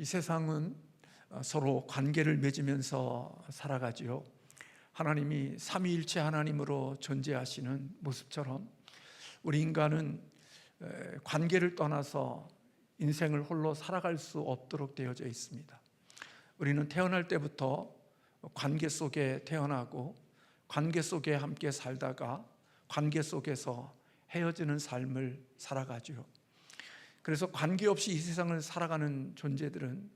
이 세상은 서로 관계를 맺으면서 살아가지요. 하나님이 삼위일체 하나님으로 존재하시는 모습처럼 우리 인간은 관계를 떠나서 인생을 홀로 살아갈 수 없도록 되어져 있습니다. 우리는 태어날 때부터 관계 속에 태어나고 관계 속에 함께 살다가 관계 속에서 헤어지는 삶을 살아가죠. 그래서 관계없이 이 세상을 살아가는 존재들은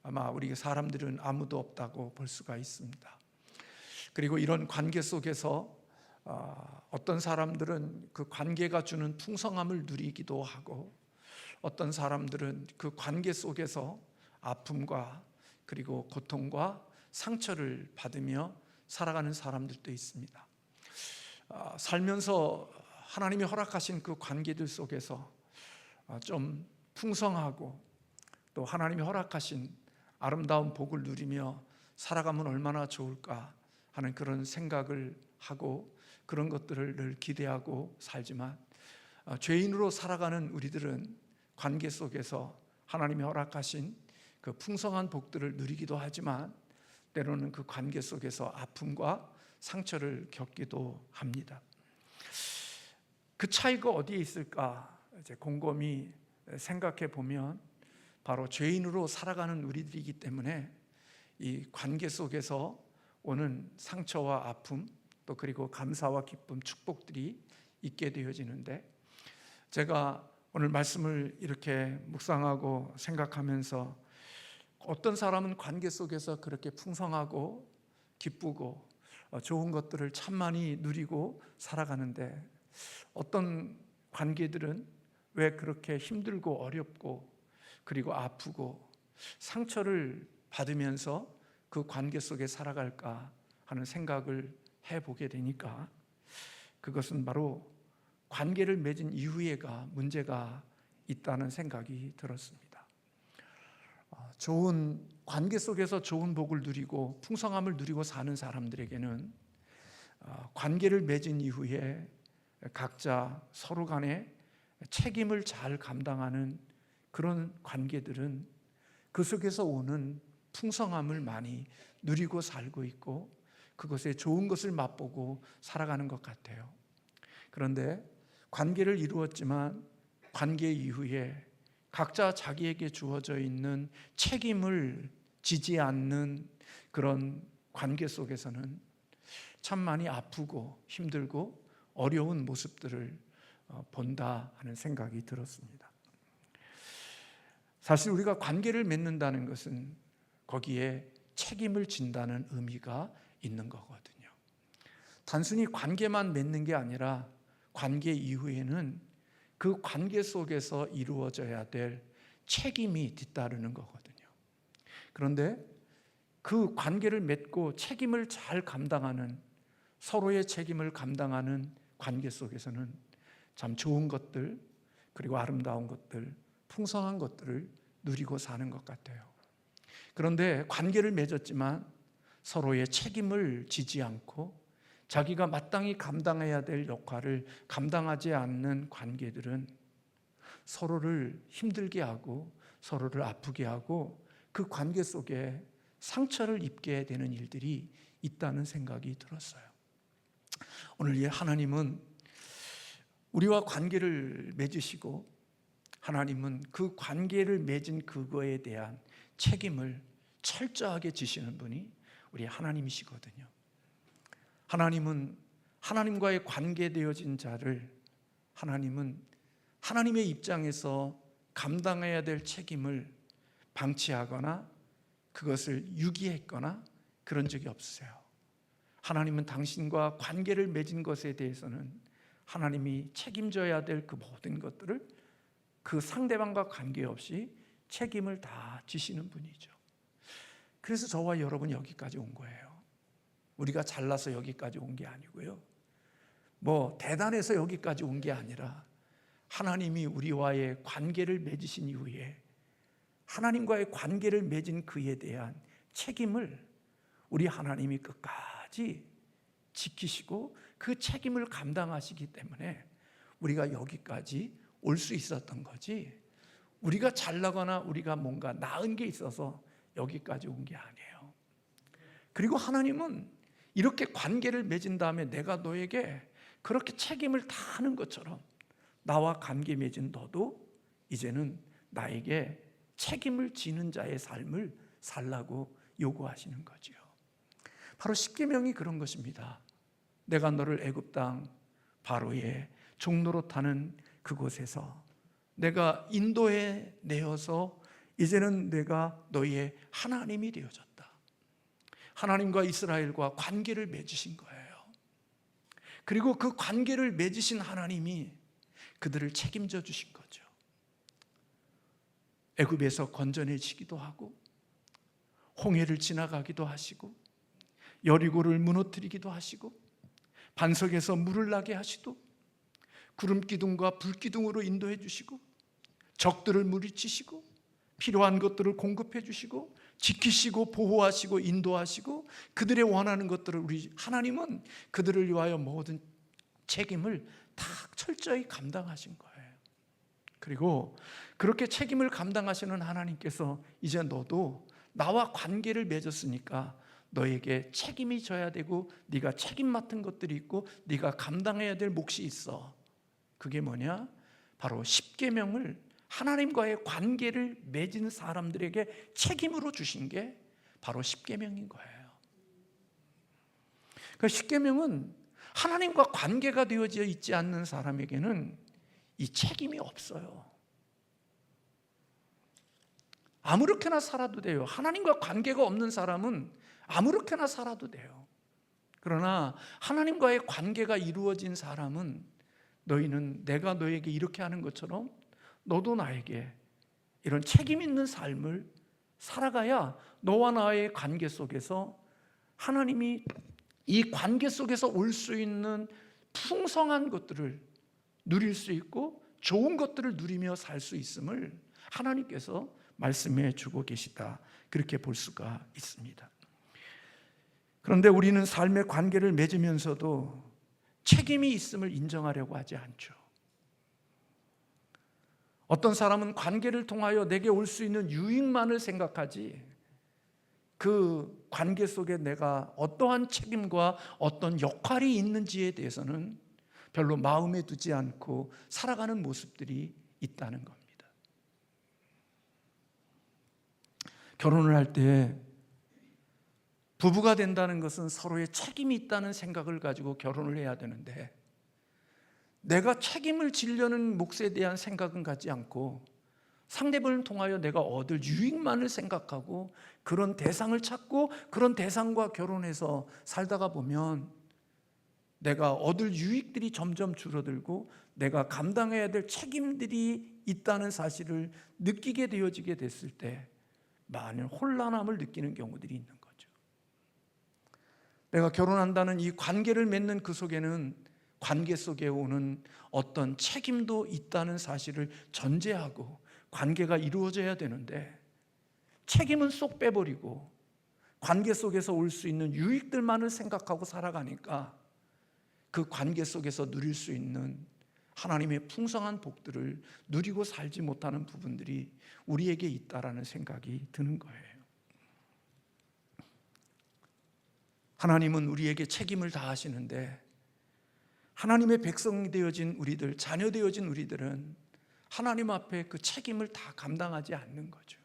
아마 우리 사람들은 아무도 없다고 볼 수가 있습니다. 그리고 이런 관계 속에서 어떤 사람들은 그 관계가 주는 풍성함을 누리기도 하고, 어떤 사람들은 그 관계 속에서 아픔과 그리고 고통과 상처를 받으며 살아가는 사람들도 있습니다. 살면서 하나님이 허락하신 그 관계들 속에서 좀 풍성하고 또 하나님이 허락하신 아름다운 복을 누리며 살아가면 얼마나 좋을까 하는 그런 생각을 하고 그런 것들을 늘 기대하고 살지만, 죄인으로 살아가는 우리들은 관계 속에서 하나님이 허락하신 그 풍성한 복들을 누리기도 하지만 때로는 그 관계 속에서 아픔과 상처를 겪기도 합니다. 그 차이가 어디에 있을까 이제 곰곰이 생각해 보면 바로 죄인으로 살아가는 우리들이기 때문에 이 관계 속에서 오는 상처와 아픔 또 그리고 감사와 기쁨, 축복들이 있게 되어지는데, 제가 오늘 말씀을 이렇게 묵상하고 생각하면서 어떤 사람은 관계 속에서 그렇게 풍성하고 기쁘고 좋은 것들을 참 많이 누리고 살아가는데, 어떤 관계들은 왜 그렇게 힘들고 어렵고 그리고 아프고 상처를 받으면서 그 관계 속에 살아갈까 하는 생각을 해보게 되니까, 그것은 바로 관계를 맺은 이후에가 문제가 있다는 생각이 들었습니다. 좋은 관계 속에서 좋은 복을 누리고 풍성함을 누리고 사는 사람들에게는 관계를 맺은 이후에 각자 서로 간에 책임을 잘 감당하는 그런 관계들은 그 속에서 오는 풍성함을 많이 누리고 살고 있고 그것에 좋은 것을 맛보고 살아가는 것 같아요. 그런데 관계를 이루었지만 관계 이후에 각자 자기에게 주어져 있는 책임을 지지 않는 그런 관계 속에서는 참 많이 아프고 힘들고 어려운 모습들을 본다 하는 생각이 들었습니다. 사실 우리가 관계를 맺는다는 것은 거기에 책임을 진다는 의미가 있는 거거든요. 단순히 관계만 맺는 게 아니라 관계 이후에는 그 관계 속에서 이루어져야 될 책임이 뒤따르는 거거든요. 그런데 그 관계를 맺고 책임을 잘 감당하는, 서로의 책임을 감당하는 관계 속에서는 참 좋은 것들 그리고 아름다운 것들, 풍성한 것들을 누리고 사는 것 같아요. 그런데 관계를 맺었지만 서로의 책임을 지지 않고 자기가 마땅히 감당해야 될 역할을 감당하지 않는 관계들은 서로를 힘들게 하고 서로를 아프게 하고 그 관계 속에 상처를 입게 되는 일들이 있다는 생각이 들었어요. 오늘 하나님은 우리와 관계를 맺으시고 하나님은 그 관계를 맺은 그거에 대한 책임을 철저하게 지시는 분이 우리 하나님이시거든요. 하나님은 하나님과의 관계되어진 자를, 하나님은 하나님의 입장에서 감당해야 될 책임을 방치하거나 그것을 유기했거나 그런 적이 없으세요. 하나님은 당신과 관계를 맺은 것에 대해서는 하나님이 책임져야 될 그 모든 것들을 그 상대방과 관계없이 책임을 다 지시는 분이죠. 그래서 저와 여러분 여기까지 온 거예요. 우리가 잘나서 여기까지 온 게 아니고요, 뭐 대단해서 여기까지 온 게 아니라 하나님이 우리와의 관계를 맺으신 이후에 하나님과의 관계를 맺은 그에 대한 책임을 우리 하나님이 끝까지 지키시고 그 책임을 감당하시기 때문에 우리가 여기까지 올 수 있었던 거지, 우리가 잘나거나 우리가 뭔가 나은 게 있어서 여기까지 온 게 아니에요. 그리고 하나님은 이렇게 관계를 맺은 다음에 내가 너에게 그렇게 책임을 다하는 것처럼 나와 관계 맺은 너도 이제는 나에게 책임을 지는 자의 삶을 살라고 요구하시는 거죠. 바로 십계명이 그런 것입니다. 내가 너를 애굽 땅 바로의 종노릇하는 그곳에서 내가 인도해 내어서 이제는 내가 너희의 하나님이 되어졌다. 하나님과 이스라엘과 관계를 맺으신 거예요. 그리고 그 관계를 맺으신 하나님이 그들을 책임져 주신 거죠. 애굽에서 건져내시기도 하고 홍해를 지나가기도 하시고 여리고를 무너뜨리기도 하시고 반석에서 물을 나게 하시고 구름 기둥과 불 기둥으로 인도해 주시고 적들을 물리치시고 필요한 것들을 공급해 주시고 지키시고 보호하시고 인도하시고 그들의 원하는 것들을 우리 하나님은 그들을 위하여 모든 책임을 다 철저히 감당하신 거예요. 그리고 그렇게 책임을 감당하시는 하나님께서 이제 너도 나와 관계를 맺었으니까 너에게 책임이 져야 되고 네가 책임 맡은 것들이 있고 네가 감당해야 될 몫이 있어. 그게 뭐냐? 바로 십계명을 하나님과의 관계를 맺은 사람들에게 책임으로 주신 게 바로 십계명인 거예요. 그 십계명은 하나님과 관계가 되어져 있지 않는 사람에게는 이 책임이 없어요. 아무렇게나 살아도 돼요. 하나님과 관계가 없는 사람은 아무렇게나 살아도 돼요. 그러나 하나님과의 관계가 이루어진 사람은 너희는 내가 너에게 이렇게 하는 것처럼 너도 나에게 이런 책임 있는 삶을 살아가야 너와 나의 관계 속에서 하나님이 이 관계 속에서 올 수 있는 풍성한 것들을 누릴 수 있고 좋은 것들을 누리며 살 수 있음을 하나님께서 말씀해 주고 계시다. 그렇게 볼 수가 있습니다. 그런데 우리는 삶의 관계를 맺으면서도 책임이 있음을 인정하려고 하지 않죠. 어떤 사람은 관계를 통하여 내게 올 수 있는 유익만을 생각하지 그 관계 속에 내가 어떠한 책임과 어떤 역할이 있는지에 대해서는 별로 마음에 두지 않고 살아가는 모습들이 있다는 겁니다. 결혼을 할 때 부부가 된다는 것은 서로의 책임이 있다는 생각을 가지고 결혼을 해야 되는데 내가 책임을 지려는 몫에 대한 생각은 갖지 않고 상대방을 통하여 내가 얻을 유익만을 생각하고 그런 대상을 찾고 그런 대상과 결혼해서 살다가 보면 내가 얻을 유익들이 점점 줄어들고 내가 감당해야 될 책임들이 있다는 사실을 느끼게 되어지게 됐을 때 많은 혼란함을 느끼는 경우들이 있는 거죠. 내가 결혼한다는 이 관계를 맺는 그 속에는 관계 속에 오는 어떤 책임도 있다는 사실을 전제하고 관계가 이루어져야 되는데 책임은 쏙 빼버리고 관계 속에서 올 수 있는 유익들만을 생각하고 살아가니까 그 관계 속에서 누릴 수 있는 하나님의 풍성한 복들을 누리고 살지 못하는 부분들이 우리에게 있다라는 생각이 드는 거예요. 하나님은 우리에게 책임을 다하시는데 하나님의 백성이 되어진 우리들, 자녀 되어진 우리들은 하나님 앞에 그 책임을 다 감당하지 않는 거죠.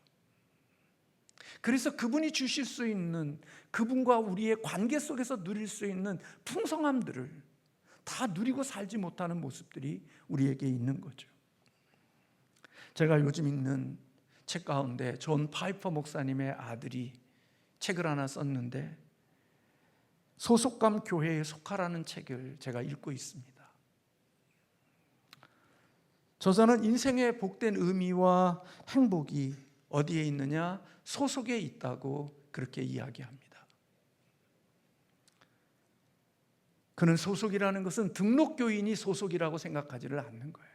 그래서 그분이 주실 수 있는 그분과 우리의 관계 속에서 누릴 수 있는 풍성함들을 다 누리고 살지 못하는 모습들이 우리에게 있는 거죠. 제가 요즘 읽는 책 가운데 존 파이퍼 목사님의 아들이 책을 하나 썼는데 소속감 교회에 속하라는 책을 제가 읽고 있습니다. 저자는 인생의 복된 의미와 행복이 어디에 있느냐? 소속에 있다고 그렇게 이야기합니다. 그는 소속이라는 것은 등록교인이 소속이라고 생각하지를 않는 거예요.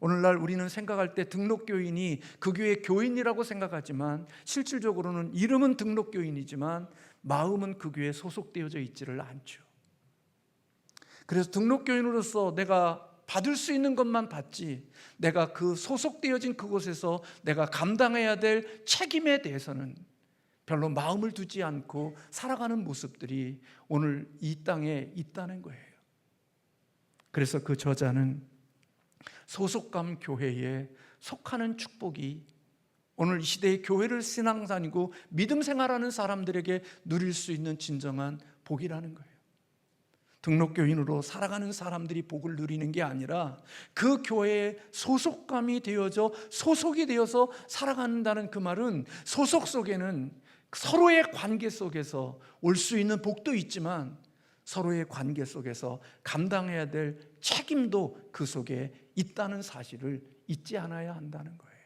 오늘날 우리는 생각할 때 등록교인이 그 교회 교인이라고 생각하지만 실질적으로는 이름은 등록교인이지만 마음은 그 교회에 소속되어져 있지를 않죠. 그래서 등록교인으로서 내가 받을 수 있는 것만 받지, 내가 그 소속되어진 그곳에서 내가 감당해야 될 책임에 대해서는 별로 마음을 두지 않고 살아가는 모습들이 오늘 이 땅에 있다는 거예요. 그래서 그 저자는 소속감 교회에 속하는 축복이 오늘 이 시대의 교회를 신앙다니고 믿음 생활하는 사람들에게 누릴 수 있는 진정한 복이라는 거예요. 등록교인으로 살아가는 사람들이 복을 누리는 게 아니라 그 교회에 소속감이 되어져 소속이 되어서 살아간다는 그 말은, 소속 속에는 서로의 관계 속에서 올 수 있는 복도 있지만 서로의 관계 속에서 감당해야 될 책임도 그 속에 있다는 사실을 잊지 않아야 한다는 거예요.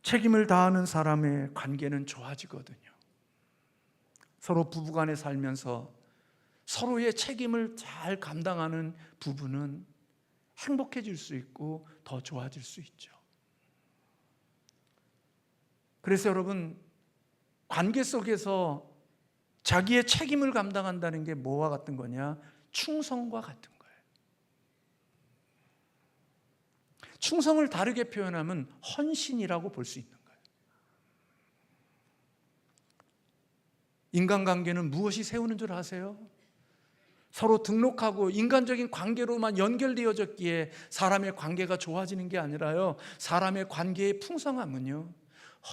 책임을 다하는 사람의 관계는 좋아지거든요. 서로 부부간에 살면서 서로의 책임을 잘 감당하는 부부는 행복해질 수 있고 더 좋아질 수 있죠. 그래서 여러분, 관계 속에서 자기의 책임을 감당한다는 게 뭐와 같은 거냐? 충성과 같은 거예요. 충성을 다르게 표현하면 헌신이라고 볼 수 있는 거예요. 인간관계는 무엇이 세우는 줄 아세요? 서로 등록하고 인간적인 관계로만 연결되어졌기에 사람의 관계가 좋아지는 게 아니라요, 사람의 관계의 풍성함은요,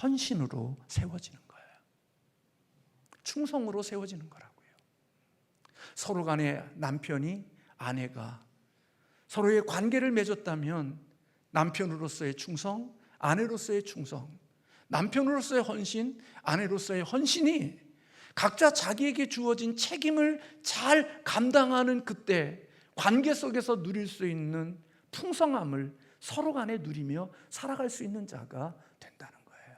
헌신으로 세워지는 거예요. 충성으로 세워지는 거라고요. 서로 간에 남편이 아내가 서로의 관계를 맺었다면 남편으로서의 충성, 아내로서의 충성, 남편으로서의 헌신, 아내로서의 헌신이 각자 자기에게 주어진 책임을 잘 감당하는 그때 관계 속에서 누릴 수 있는 풍성함을 서로 간에 누리며 살아갈 수 있는 자가 된다는 거예요.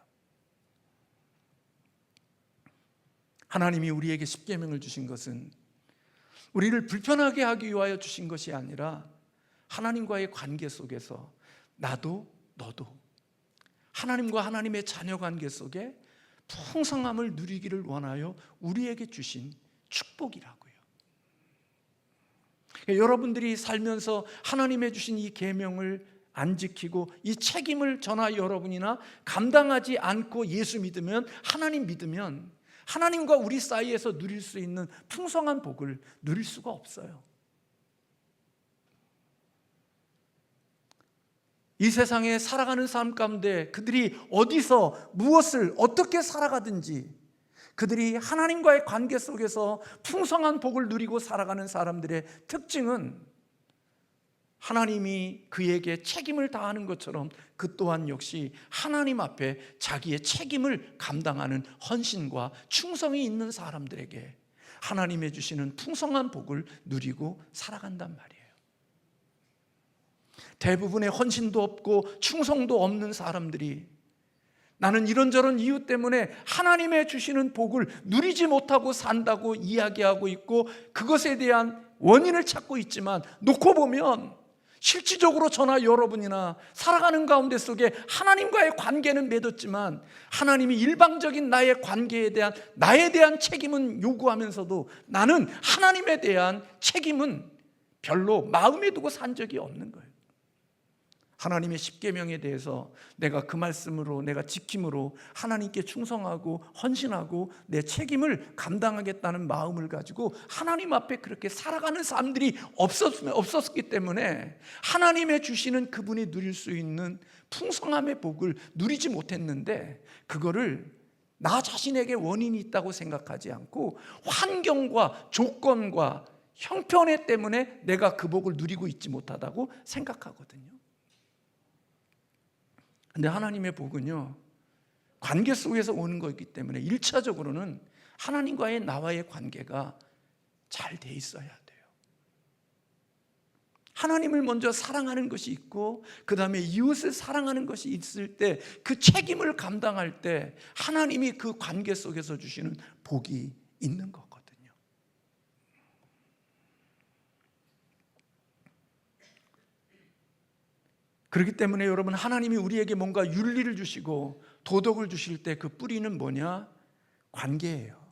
하나님이 우리에게 십계명을 주신 것은 우리를 불편하게 하기 위하여 주신 것이 아니라 하나님과의 관계 속에서 나도 너도 하나님과 하나님의 자녀 관계 속에 풍성함을 누리기를 원하여 우리에게 주신 축복이라고요. 여러분들이 살면서 하나님의 주신 이 계명을 안 지키고 이 책임을 저나 여러분이나 감당하지 않고 예수 믿으면, 하나님 믿으면 하나님과 우리 사이에서 누릴 수 있는 풍성한 복을 누릴 수가 없어요. 이 세상에 살아가는 삶 가운데 그들이 어디서 무엇을 어떻게 살아가든지 그들이 하나님과의 관계 속에서 풍성한 복을 누리고 살아가는 사람들의 특징은 하나님이 그에게 책임을 다하는 것처럼 그 또한 역시 하나님 앞에 자기의 책임을 감당하는 헌신과 충성이 있는 사람들에게 하나님의 주시는 풍성한 복을 누리고 살아간단 말이에요. 대부분의 헌신도 없고 충성도 없는 사람들이 나는 이런저런 이유 때문에 하나님의 주시는 복을 누리지 못하고 산다고 이야기하고 있고 그것에 대한 원인을 찾고 있지만, 놓고 보면 실질적으로 저나 여러분이나 살아가는 가운데 속에 하나님과의 관계는 맺었지만 하나님이 일방적인 나의 관계에 대한 나에 대한 책임은 요구하면서도 나는 하나님에 대한 책임은 별로 마음에 두고 산 적이 없는 거예요. 하나님의 십계명에 대해서 내가 그 말씀으로 내가 지킴으로 하나님께 충성하고 헌신하고 내 책임을 감당하겠다는 마음을 가지고 하나님 앞에 그렇게 살아가는 사람들이 없었기 때문에 하나님의 주시는 그분이 누릴 수 있는 풍성함의 복을 누리지 못했는데, 그거를 나 자신에게 원인이 있다고 생각하지 않고 환경과 조건과 형편에 때문에 내가 그 복을 누리고 있지 못하다고 생각하거든요. 근데 하나님의 복은요, 관계 속에서 오는 거기 때문에 1차적으로는 하나님과의 나와의 관계가 잘 돼 있어야 돼요. 하나님을 먼저 사랑하는 것이 있고 그 다음에 이웃을 사랑하는 것이 있을 때 그 책임을 감당할 때 하나님이 그 관계 속에서 주시는 복이 있는 거거든요. 그렇기 때문에 여러분, 하나님이 우리에게 뭔가 윤리를 주시고 도덕을 주실 때 그 뿌리는 뭐냐? 관계예요.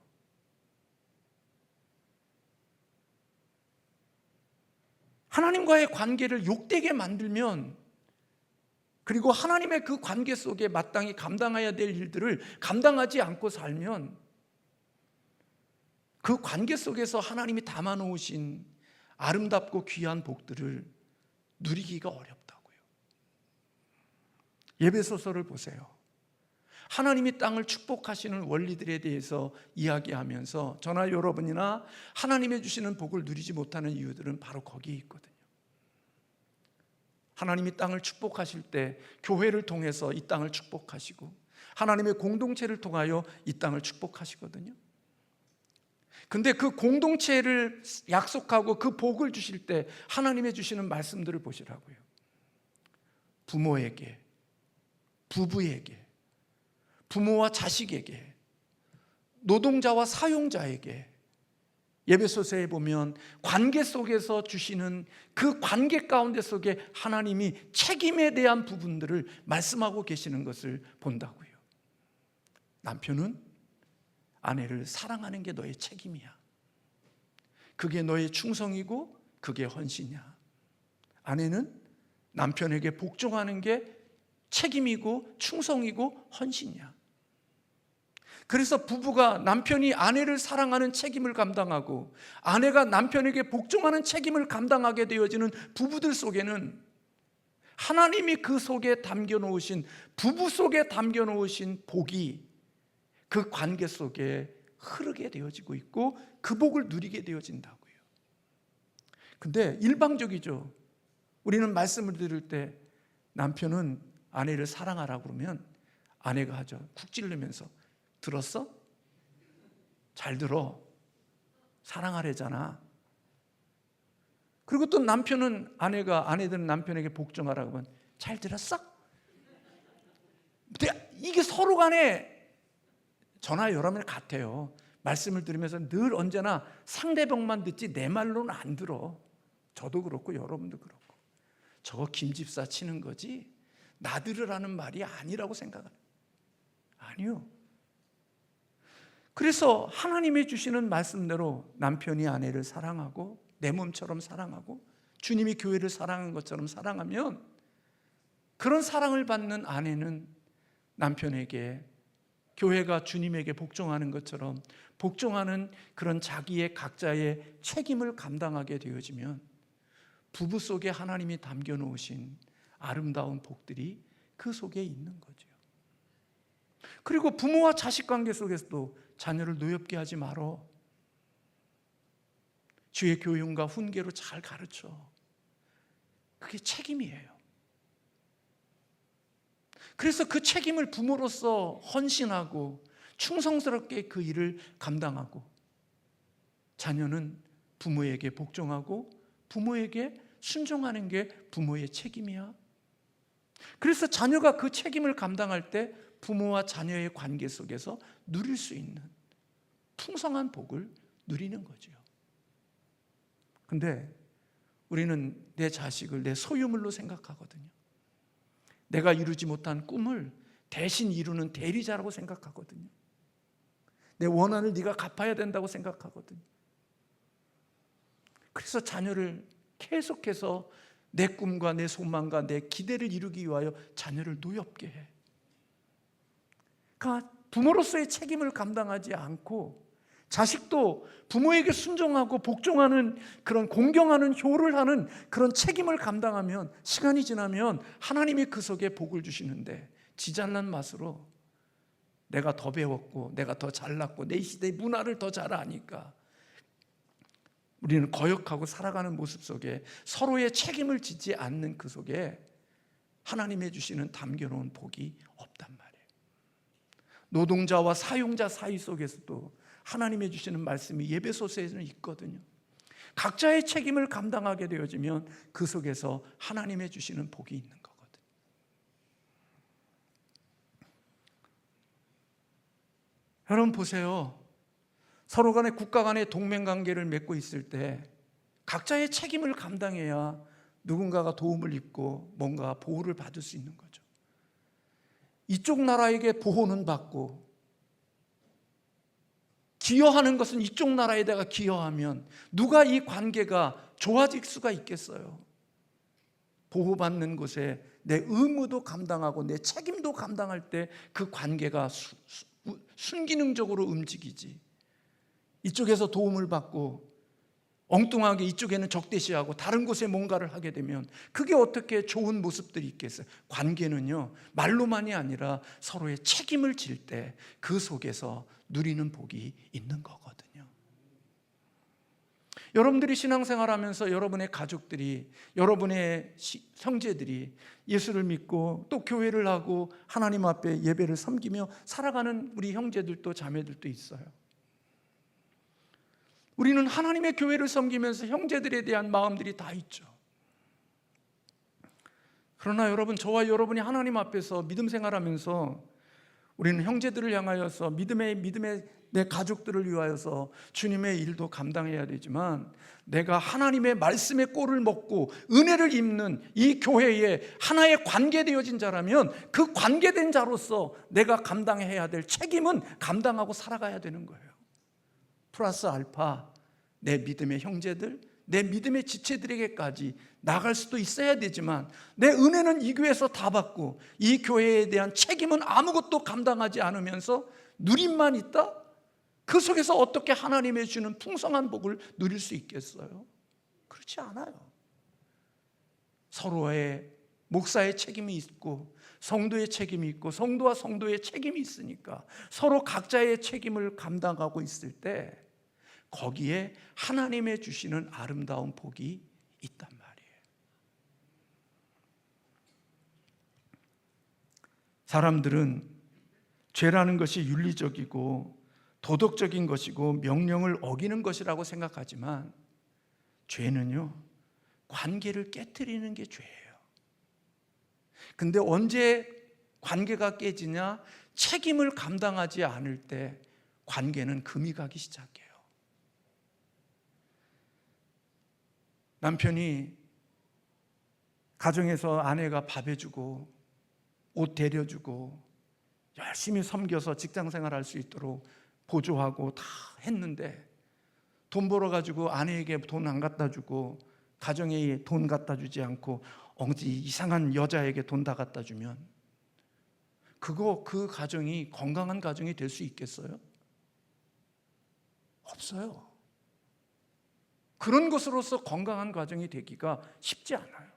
하나님과의 관계를 욕되게 만들면, 그리고 하나님의 그 관계 속에 마땅히 감당해야 될 일들을 감당하지 않고 살면 그 관계 속에서 하나님이 담아놓으신 아름답고 귀한 복들을 누리기가 어렵다고요. 예배소서를 보세요. 하나님이 땅을 축복하시는 원리들에 대해서 이야기하면서 저나 여러분이나 하나님의 주시는 복을 누리지 못하는 이유들은 바로 거기에 있거든요. 하나님이 땅을 축복하실 때 교회를 통해서 이 땅을 축복하시고 하나님의 공동체를 통하여 이 땅을 축복하시거든요. 근데 그 공동체를 약속하고 그 복을 주실 때 하나님의 주시는 말씀들을 보시라고요. 부모에게, 부부에게, 부모와 자식에게, 노동자와 사용자에게, 예배소서에 보면 관계 속에서 주시는 그 관계 가운데 속에 하나님이 책임에 대한 부분들을 말씀하고 계시는 것을 본다고요. 남편은 아내를 사랑하는 게 너의 책임이야. 그게 너의 충성이고 그게 헌신이야. 아내는 남편에게 복종하는 게 책임이고 충성이고 헌신이야. 그래서 부부가 남편이 아내를 사랑하는 책임을 감당하고 아내가 남편에게 복종하는 책임을 감당하게 되어지는 부부들 속에는 하나님이 그 속에 담겨놓으신, 부부 속에 담겨놓으신 복이 그 관계 속에 흐르게 되어지고 있고 그 복을 누리게 되어진다고요. 근데 일방적이죠. 우리는 말씀을 들을 때 남편은 아내를 사랑하라고 그러면 아내가 하죠. 쿡 찌르면서 들었어? 잘 들어. 사랑하래잖아. 그리고 또 남편은 아내들은 남편에게 복종하라고 하면 잘 들었어? 이게 서로 간에 저나 여러분 같아요. 말씀을 들으면서 늘 언제나 상대방만 듣지 내 말로는 안 들어. 저도 그렇고 여러분도 그렇고. 저거 김집사 치는 거지 나 들으라는 말이 아니라고 생각하는. 아니요. 그래서 하나님이 주시는 말씀대로 남편이 아내를 사랑하고 내 몸처럼 사랑하고 주님이 교회를 사랑한 것처럼 사랑하면 그런 사랑을 받는 아내는 남편에게 교회가 주님에게 복종하는 것처럼 복종하는 그런 자기의 각자의 책임을 감당하게 되어지면 부부 속에 하나님이 담겨놓으신 아름다운 복들이 그 속에 있는 거죠. 그리고 부모와 자식 관계 속에서도 자녀를 노엽게 하지 말어. 주의 교훈과 훈계로 잘 가르쳐. 그게 책임이에요. 그래서 그 책임을 부모로서 헌신하고 충성스럽게 그 일을 감당하고 자녀는 부모에게 복종하고 부모에게 순종하는 게 부모의 책임이야. 그래서 자녀가 그 책임을 감당할 때 부모와 자녀의 관계 속에서 누릴 수 있는 풍성한 복을 누리는 거죠. 근데 우리는 내 자식을 내 소유물로 생각하거든요. 내가 이루지 못한 꿈을 대신 이루는 대리자라고 생각하거든요. 내 원한을 네가 갚아야 된다고 생각하거든요. 그래서 자녀를 계속해서 내 꿈과 내 소망과 내 기대를 이루기 위하여 자녀를 노엽게 해. 그러니까 부모로서의 책임을 감당하지 않고 자식도 부모에게 순종하고 복종하는 그런 공경하는 효를 하는 그런 책임을 감당하면 시간이 지나면 하나님이 그 속에 복을 주시는데 지잘난 맛으로 내가 더 배웠고 내가 더 잘났고 내 시대의 문화를 더 잘 아니까 우리는 거역하고 살아가는 모습 속에 서로의 책임을 지지 않는 그 속에 하나님의 주시는 담겨놓은 복이 없단 말이에요. 노동자와 사용자 사이 속에서도 하나님의 주시는 말씀이 예배소서에는 있거든요. 각자의 책임을 감당하게 되어지면 그 속에서 하나님의 주시는 복이 있는 거거든요. 여러분 보세요. 서로 간에 국가 간의 동맹관계를 맺고 있을 때 각자의 책임을 감당해야 누군가가 도움을 입고 뭔가 보호를 받을 수 있는 거죠. 이쪽 나라에게 보호는 받고 기여하는 것은 이쪽 나라에다가 기여하면 누가 이 관계가 좋아질 수가 있겠어요? 보호받는 곳에 내 의무도 감당하고 내 책임도 감당할 때 그 관계가 순기능적으로 움직이지. 이쪽에서 도움을 받고 엉뚱하게 이쪽에는 적대시하고 다른 곳에 뭔가를 하게 되면 그게 어떻게 좋은 모습들이 있겠어요? 관계는요, 말로만이 아니라 서로의 책임을 질 때 그 속에서 누리는 복이 있는 거거든요. 여러분들이 신앙생활하면서 여러분의 가족들이, 여러분의 형제들이 예수를 믿고 또 교회를 하고 하나님 앞에 예배를 섬기며 살아가는 우리 형제들도 자매들도 있어요. 우리는 하나님의 교회를 섬기면서 형제들에 대한 마음들이 다 있죠. 그러나 여러분, 저와 여러분이 하나님 앞에서 믿음 생활하면서 우리는 형제들을 향하여서 믿음의 내 가족들을 위하여서 주님의 일도 감당해야 되지만, 내가 하나님의 말씀의 꼴을 먹고 은혜를 입는 이 교회에 하나의 관계되어진 자라면 그 관계된 자로서 내가 감당해야 될 책임은 감당하고 살아가야 되는 거예요. 플러스 알파 내 믿음의 형제들, 내 믿음의 지체들에게까지 나갈 수도 있어야 되지만, 내 은혜는 이 교회에서 다 받고 이 교회에 대한 책임은 아무것도 감당하지 않으면서 누림만 있다? 그 속에서 어떻게 하나님의 주는 풍성한 복을 누릴 수 있겠어요? 그렇지 않아요. 서로의 목사의 책임이 있고 성도의 책임이 있고 성도와 성도의 책임이 있으니까 서로 각자의 책임을 감당하고 있을 때 거기에 하나님의 주시는 아름다운 복이 있단 말이에요. 사람들은 죄라는 것이 윤리적이고 도덕적인 것이고 명령을 어기는 것이라고 생각하지만, 죄는요, 관계를 깨트리는 게 죄예요. 근데 언제 관계가 깨지냐? 책임을 감당하지 않을 때 관계는 금이 가기 시작해요. 남편이 가정에서 아내가 밥 해주고 옷 데려주고 열심히 섬겨서 직장생활 할 수 있도록 보조하고 다 했는데, 돈 벌어가지고 아내에게 돈 안 갖다 주고 가정에 돈 갖다 주지 않고 어디 이상한 여자에게 돈 다 갖다 주면 그 가정이 건강한 가정이 될 수 있겠어요? 없어요. 그런 것으로서 건강한 가정이 되기가 쉽지 않아요.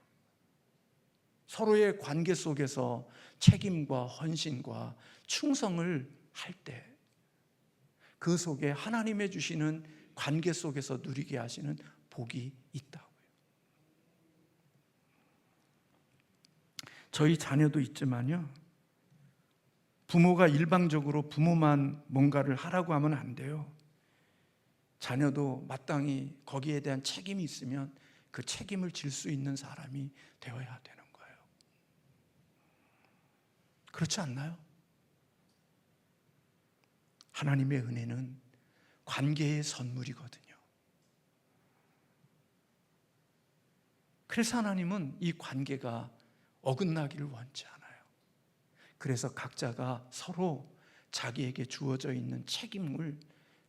서로의 관계 속에서 책임과 헌신과 충성을 할 때 그 속에 하나님의 주시는 관계 속에서 누리게 하시는 복이 있다고요. 저희 자녀도 있지만요, 부모가 일방적으로 부모만 뭔가를 하라고 하면 안 돼요. 자녀도 마땅히 거기에 대한 책임이 있으면 그 책임을 질 수 있는 사람이 되어야 되는 거예요. 그렇지 않나요? 하나님의 은혜는 관계의 선물이거든요. 그래서 하나님은 이 관계가 어긋나기를 원치 않아요. 그래서 각자가 서로 자기에게 주어져 있는 책임을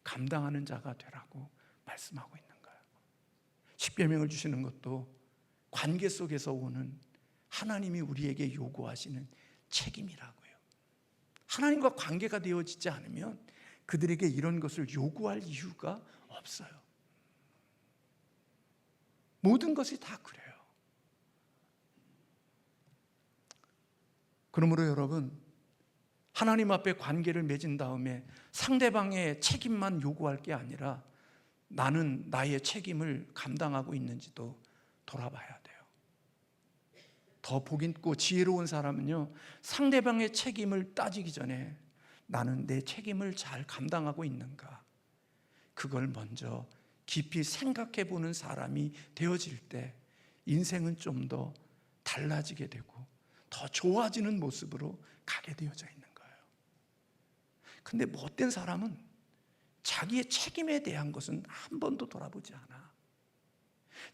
감당하는 자가 되라고 말씀하고 있는 거예요. 십계명을 주시는 것도 관계 속에서 오는 하나님이 우리에게 요구하시는 책임이라고요. 하나님과 관계가 되어지지 않으면 그들에게 이런 것을 요구할 이유가 없어요. 모든 것이 다 그래요. 그러므로 여러분, 하나님 앞에 관계를 맺은 다음에 상대방의 책임만 요구할 게 아니라 나는 나의 책임을 감당하고 있는지도 돌아봐야 돼요. 더 복 있고 지혜로운 사람은요, 상대방의 책임을 따지기 전에 나는 내 책임을 잘 감당하고 있는가, 그걸 먼저 깊이 생각해 보는 사람이 되어질 때 인생은 좀 더 달라지게 되고 더 좋아지는 모습으로 가게 되어져 있는 거예요. 근데 못된 사람은 자기의 책임에 대한 것은 한 번도 돌아보지 않아.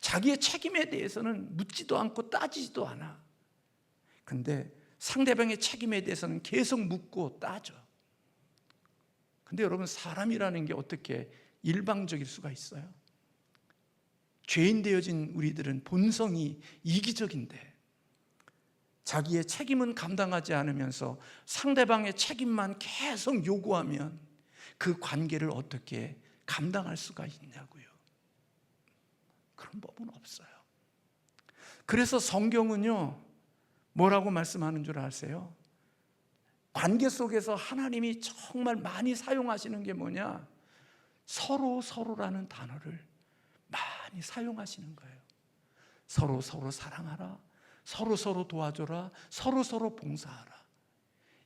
자기의 책임에 대해서는 묻지도 않고 따지지도 않아. 근데 상대방의 책임에 대해서는 계속 묻고 따져. 근데 여러분, 사람이라는 게 어떻게 일방적일 수가 있어요? 죄인 되어진 우리들은 본성이 이기적인데 자기의 책임은 감당하지 않으면서 상대방의 책임만 계속 요구하면 그 관계를 어떻게 감당할 수가 있냐고요. 그런 법은 없어요. 그래서 성경은요, 뭐라고 말씀하는 줄 아세요? 관계 속에서 하나님이 정말 많이 사용하시는 게 뭐냐? 서로라는 단어를 많이 사용하시는 거예요. 서로 사랑하라, 서로 도와줘라, 서로 봉사하라.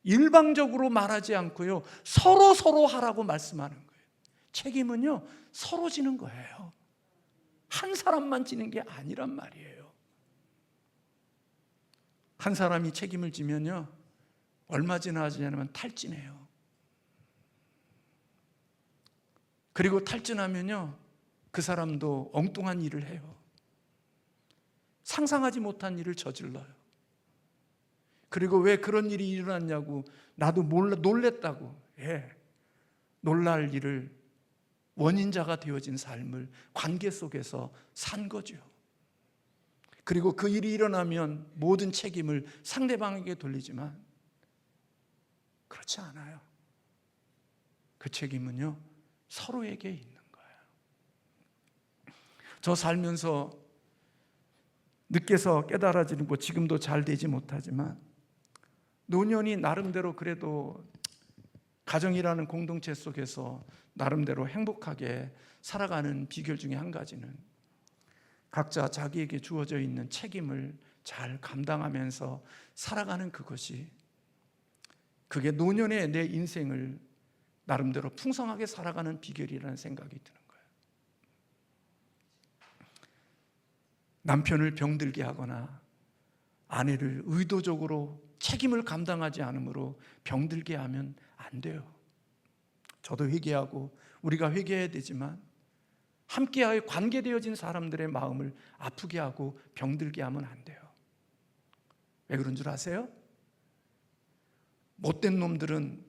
일방적으로 말하지 않고요, 서로 하라고 말씀하는 거예요. 책임은요, 서로 지는 거예요. 한 사람만 지는 게 아니란 말이에요. 한 사람이 책임을 지면요, 얼마 지나지 않으면 탈진해요. 그리고 탈진하면요, 그 사람도 엉뚱한 일을 해요. 상상하지 못한 일을 저질러요. 그리고 왜 그런 일이 일어났냐고 나도 놀랬다고. 놀랄 일을, 원인자가 되어진 삶을 관계 속에서 산 거죠. 그리고 그 일이 일어나면 모든 책임을 상대방에게 돌리지만 그렇지 않아요. 그 책임은요, 서로에게 있는 거예요. 저 살면서 늦게서 깨달아지는 거, 지금도 잘 되지 못하지만 노년이 나름대로 그래도 가정이라는 공동체 속에서 나름대로 행복하게 살아가는 비결 중에 한 가지는 각자 자기에게 주어져 있는 책임을 잘 감당하면서 살아가는 그것이, 그게 노년의 내 인생을 나름대로 풍성하게 살아가는 비결이라는 생각이 드는 거예요. 남편을 병들게 하거나 아내를 의도적으로 책임을 감당하지 않으므로 병들게 하면 안 돼요. 저도 회개하고 우리가 회개해야 되지만 함께하여 관계되어진 사람들의 마음을 아프게 하고 병들게 하면 안 돼요. 왜 그런 줄 아세요? 못된 놈들은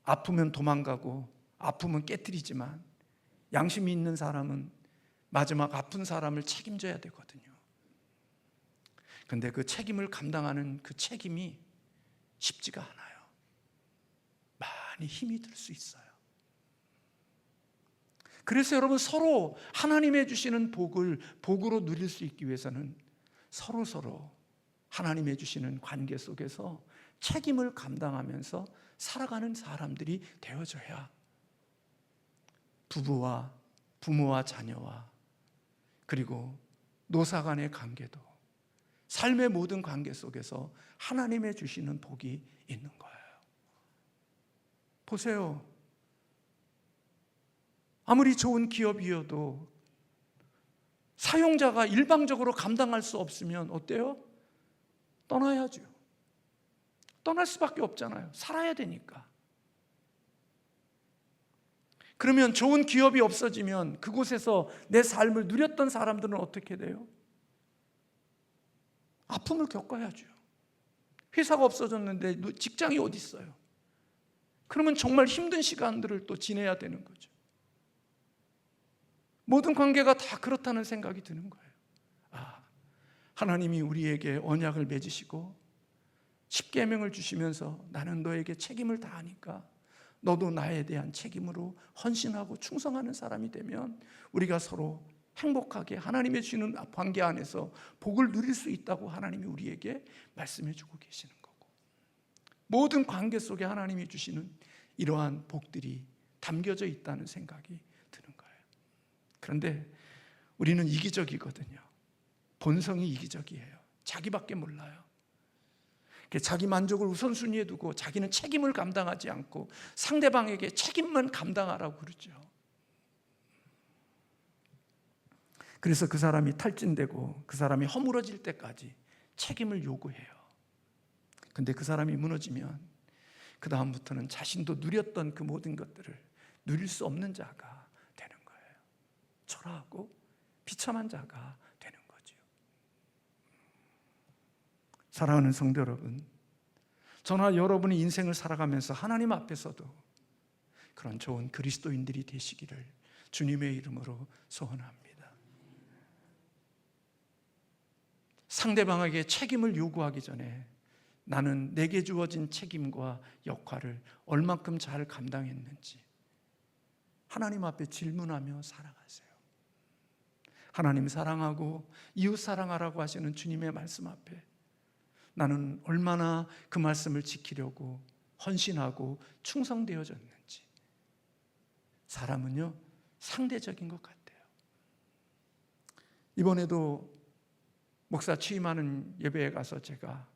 아프면 도망가고 아프면 깨트리지만 양심이 있는 사람은 마지막 아픈 사람을 책임져야 되거든요. 그런데 그 책임을 감당하는 그 책임이 쉽지가 않아요. 많이 힘이 들 수 있어요. 그래서 여러분, 서로 하나님의 주시는 복을 복으로 누릴 수 있기 위해서는 서로 하나님의 주시는 관계 속에서 책임을 감당하면서 살아가는 사람들이 되어져야 부모와 자녀와 그리고 노사 간의 관계도, 삶의 모든 관계 속에서 하나님의 주시는 복이 있는 거예요. 보세요. 아무리 좋은 기업이어도 사용자가 일방적으로 감당할 수 없으면 어때요? 떠나야죠. 떠날 수밖에 없잖아요. 살아야 되니까. 그러면 좋은 기업이 없어지면 그곳에서 내 삶을 누렸던 사람들은 어떻게 돼요? 아픔을 겪어야죠. 회사가 없어졌는데 직장이 어디 있어요? 그러면 정말 힘든 시간들을 또 지내야 되는 거죠. 모든 관계가 다 그렇다는 생각이 드는 거예요. 하나님이 우리에게 언약을 맺으시고 십계명을 주시면서 나는 너에게 책임을 다하니까 너도 나에 대한 책임으로 헌신하고 충성하는 사람이 되면 우리가 서로 행복하게 하나님의 주시는 관계 안에서 복을 누릴 수 있다고 하나님이 우리에게 말씀해 주고 계시는 거고, 모든 관계 속에 하나님이 주시는 이러한 복들이 담겨져 있다는 생각이 드는 거예요. 그런데 우리는 이기적이거든요. 본성이 이기적이에요. 자기밖에 몰라요. 자기 만족을 우선순위에 두고 자기는 책임을 감당하지 않고 상대방에게 책임만 감당하라고 그러죠. 그래서 그 사람이 탈진되고 그 사람이 허물어질 때까지 책임을 요구해요. 근데 그 사람이 무너지면 그 다음부터는 자신도 누렸던 그 모든 것들을 누릴 수 없는 자가 되는 거예요. 초라하고 비참한 자가 되는 거죠. 사랑하는 성도 여러분, 저나 여러분의 인생을 살아가면서 하나님 앞에서도 그런 좋은 그리스도인들이 되시기를 주님의 이름으로 소원합니다. 상대방에게 책임을 요구하기 전에 나는 내게 주어진 책임과 역할을 얼만큼 잘 감당했는지 하나님 앞에 질문하며 살아가세요. 하나님 사랑하고 이웃 사랑하라고 하시는 주님의 말씀 앞에 나는 얼마나 그 말씀을 지키려고 헌신하고 충성되어졌는지. 사람은요, 상대적인 것 같아요. 이번에도 목사 취임하는 예배에 가서 제가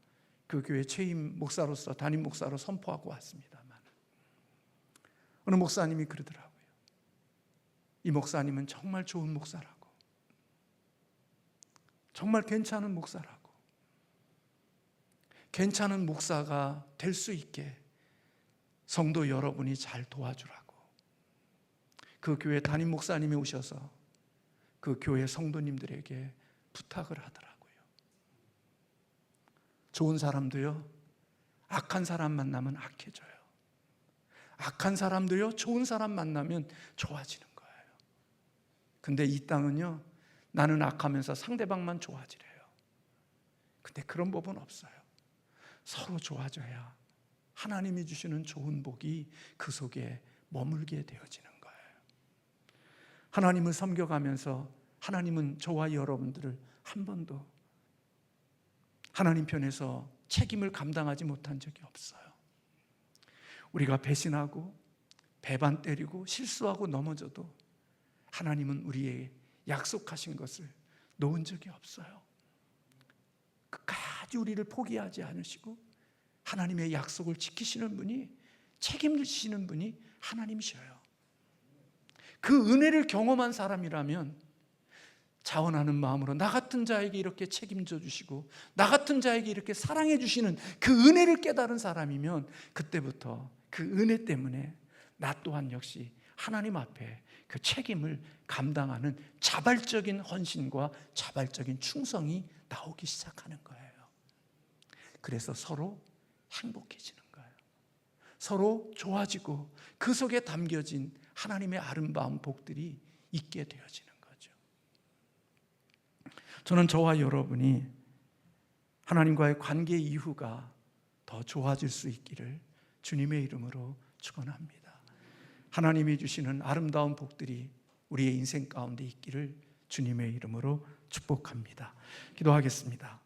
그 교회 취임 목사로서 담임 목사로 선포하고 왔습니다만 어느 목사님이 그러더라고요. 이 목사님은 정말 좋은 목사라고, 정말 괜찮은 목사라고, 괜찮은 목사가 될 수 있게 성도 여러분이 잘 도와주라고. 그 교회 담임 목사님이 오셔서 그 교회 성도님들에게 부탁을 하더라고요. 좋은 사람도요, 악한 사람 만나면 악해져요. 악한 사람도요, 좋은 사람 만나면 좋아지는 거예요. 근데 이 땅은요, 나는 악하면서 상대방만 좋아지래요. 근데 그런 법은 없어요. 서로 좋아져야 하나님이 주시는 좋은 복이 그 속에 머물게 되어지는 거예요. 하나님을 섬겨가면서 하나님은 저와 여러분들을 한 번도 하나님 편에서 책임을 감당하지 못한 적이 없어요. 우리가 배신하고 배반 때리고 실수하고 넘어져도 하나님은 우리에게 약속하신 것을 놓은 적이 없어요. 끝까지 우리를 포기하지 않으시고 하나님의 약속을 지키시는 분이, 책임을 지시는 분이 하나님이셔요. 그 은혜를 경험한 사람이라면 자원하는 마음으로 나 같은 자에게 이렇게 책임져 주시고 나 같은 자에게 이렇게 사랑해 주시는 그 은혜를 깨달은 사람이면 그때부터 그 은혜 때문에 나 또한 역시 하나님 앞에 그 책임을 감당하는 자발적인 헌신과 자발적인 충성이 나오기 시작하는 거예요. 그래서 서로 행복해지는 거예요. 서로 좋아지고 그 속에 담겨진 하나님의 아름다운 복들이 있게 되어지는 거죠. 저는 저와 여러분이 하나님과의 관계 이후가 더 좋아질 수 있기를 주님의 이름으로 축원합니다. 하나님이 주시는 아름다운 복들이 우리의 인생 가운데 있기를 주님의 이름으로 축복합니다. 기도하겠습니다.